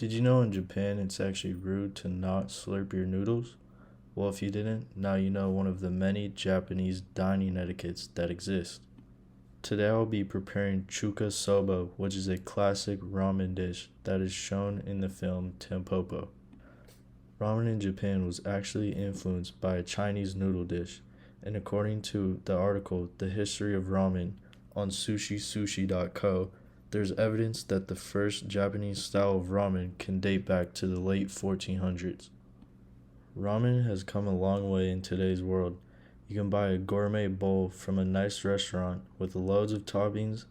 Did you know in Japan it's actually rude to not slurp your noodles? Well, if you didn't, now you know one of the many Japanese dining etiquettes that exist. Today I'll be preparing Chuka Soba, which is a classic ramen dish that is shown in the film Tampopo. Ramen in Japan was actually influenced by a Chinese noodle dish, and according to the article The History of Ramen on sushi there's evidence that the first Japanese style of ramen can date back to the late 1400s. Ramen has come a long way in today's world. You can buy a gourmet bowl from a nice restaurant with loads of toppings,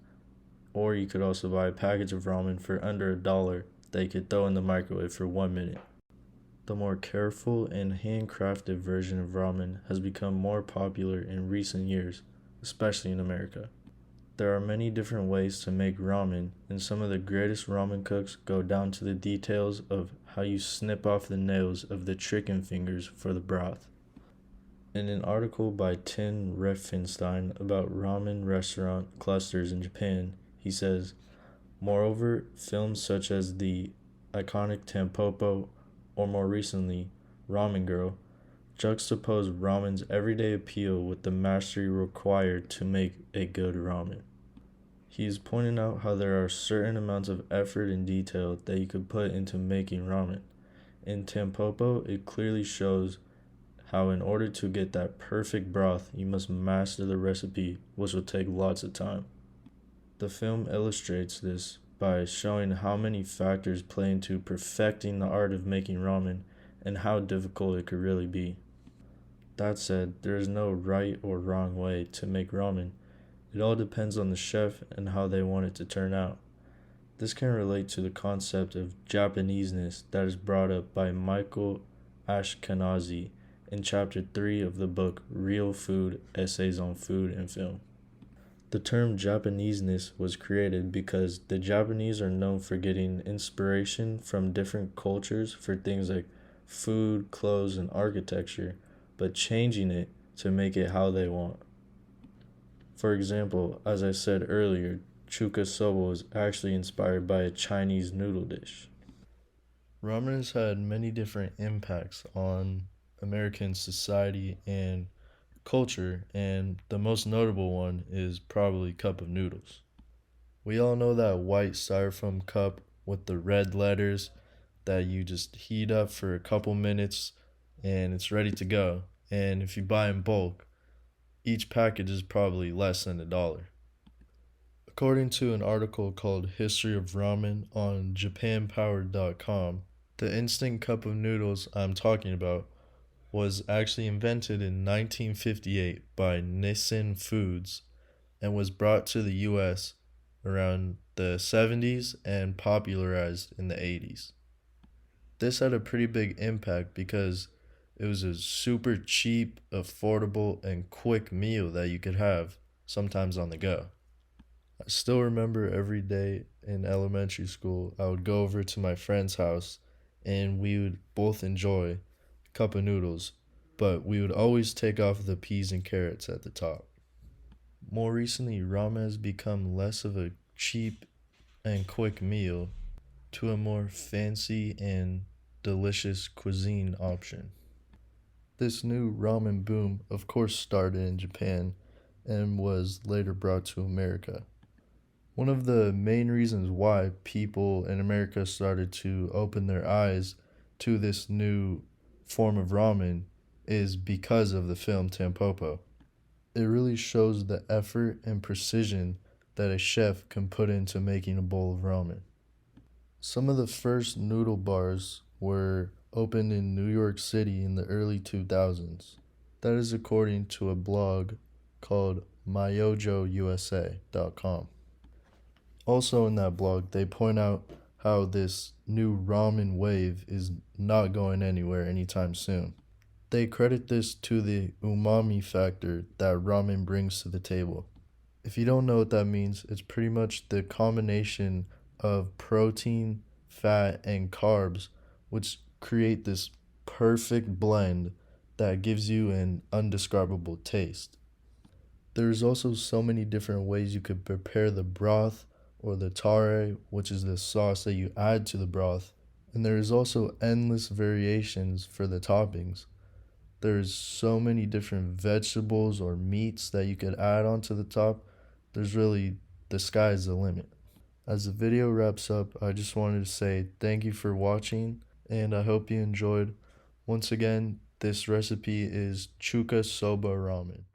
or you could also buy a package of ramen for under $1 that you could throw in the microwave for 1 minute. The more careful and handcrafted version of ramen has become more popular in recent years, especially in America. There are many different ways to make ramen, and some of the greatest ramen cooks go down to the details of how you snip off the nails of the chicken fingers for the broth. In an article by Tin Refenstein about ramen restaurant clusters in Japan, he says, moreover, films such as the iconic Tampopo or more recently, Ramen Girl, juxtapose ramen's everyday appeal with the mastery required to make a good ramen. He is pointing out how there are certain amounts of effort and detail that you could put into making ramen. In Tampopo, it clearly shows how in order to get that perfect broth, you must master the recipe, which will take lots of time. The film illustrates this by showing how many factors play into perfecting the art of making ramen and how difficult it could really be. That said, there is no right or wrong way to make ramen. It all depends on the chef and how they want it to turn out. This can relate to the concept of Japaneseness that is brought up by Michael Ashkenazi in Chapter 3 of the book Real Food Essays on Food and Film. The term Japaneseness was created because the Japanese are known for getting inspiration from different cultures for things like food, clothes, and architecture, but changing it to make it how they want. For example, as I said earlier, Chuka Soba was actually inspired by a Chinese noodle dish. Ramen has had many different impacts on American society and culture, and the most notable one is probably cup of noodles. We all know that white styrofoam cup with the red letters that you just heat up for a couple minutes and it's ready to go. And if you buy in bulk, each package is probably less than $1. According to an article called History of Ramen on japanpowered.com, the instant cup of noodles I'm talking about was actually invented in 1958 by Nissin Foods and was brought to the US around the 70s and popularized in the 80s. This had a pretty big impact because it was a super cheap, affordable, and quick meal that you could have, sometimes on the go. I still remember every day in elementary school, I would go over to my friend's house and we would both enjoy a cup of noodles, but we would always take off the peas and carrots at the top. More recently, ramen has become less of a cheap and quick meal to a more fancy and delicious cuisine option. This new ramen boom, of course, started in Japan and was later brought to America. One of the main reasons why people in America started to open their eyes to this new form of ramen is because of the film Tampopo. It really shows the effort and precision that a chef can put into making a bowl of ramen. Some of the first noodle bars were opened in New York City in the early 2000s. That is according to a blog called myojousa.com. Also in that blog, they point out how this new ramen wave is not going anywhere anytime soon. They credit this to the umami factor that ramen brings to the table. If you don't know what that means, it's pretty much the combination of protein, fat, and carbs, which create this perfect blend that gives you an undescribable taste. There's also so many different ways you could prepare the broth or the tare, which is the sauce that you add to the broth, And there is also endless variations for the toppings. There's so many different vegetables or meats that you could add onto the top. There's really, the sky's the limit. As the video wraps up, I just wanted to say thank you for watching and I hope you enjoyed. Once again, this recipe is Chuka Soba ramen.